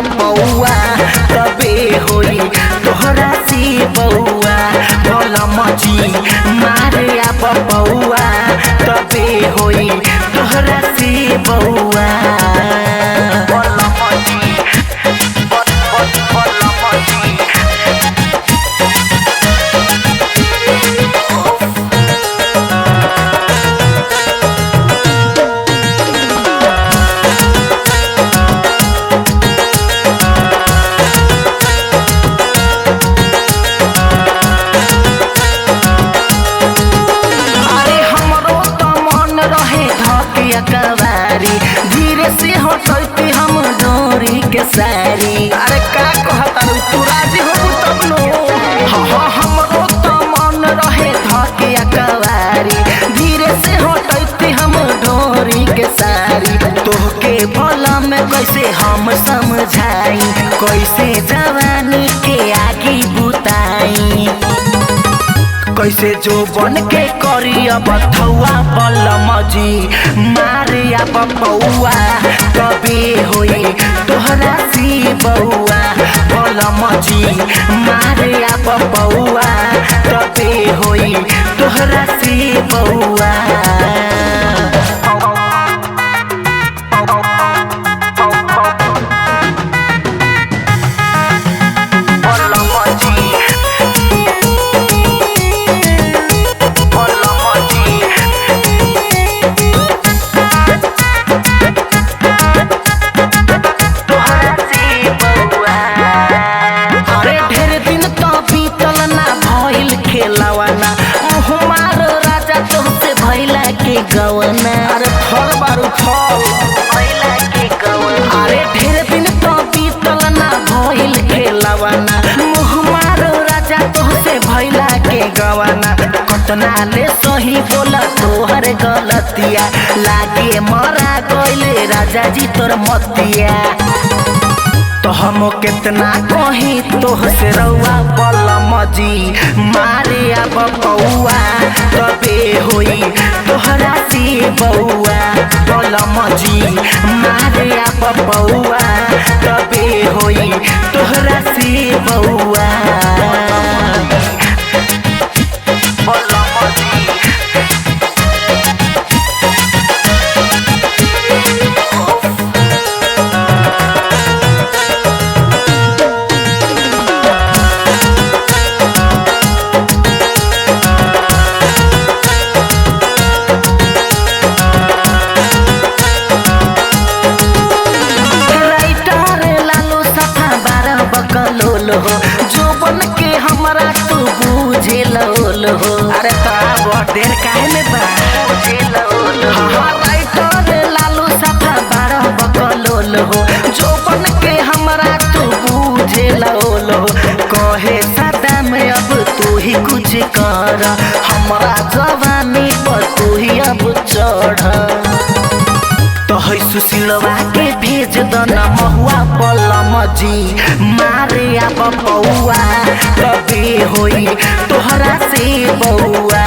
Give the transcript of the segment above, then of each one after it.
पौआ तबे होई तोहरा से बउआ बलमजी मारे अब पौआ तबे होई तोहरा से बउआ कवारी धीरे से हटते हम डोरी के सारी। अरे का कहता तू राजी हो तब नो हमरो तो मन रहे धके कवारी धीरे से हटते हम डोरी के सारी। तोहके भला में कैसे हम समझाई कैसे जवानी के आगे बुताई कैसे जो बन के करी अब थौआ बलमजी मारे अब पौआ तबे होई तोहरा से बउआ बलमजी मारे अब पौआ तबे होई तोहरा से बउआ। गवना अरे फल बारू फल भइला के गवना अरे ढेर दिन तो बीतल ना भइल खेलवाना मुँह मारो राजा तोहसे भइला के गवना कतना ले सही बोला तोहर गलतिया लागे मरा गइले राजा जी तोर मतिया तो हम कितना कही तोहसे रउआ बलमजी मारे अब पौआ तबे होई तोहरा से बउआ बलमजी मारे अब पौआ तबे होई तोहरा से बउआ। जो बन के हमरा तू बुझे लोल हो अरे तोरा देर काहे में बा बुझे लोल हो राइटर लालू सफा 12 बकलोल हो जो बन के हमरा तू बुझे लोल हो कहे सदा में अब तू ही कुछ कर हमरा जवानी पर तू ही अब चढ़ तो है सुशीलवा के भेज दना महुआ बलमजी मारे अब पौआ तबे होई तोहरा से बउआ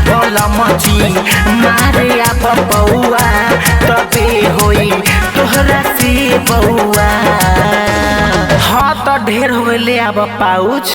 बलमजी मारे अब पौआ तबे होई तोहरा से बउआ। हाँ तो ढेर हो गए अब पाउच।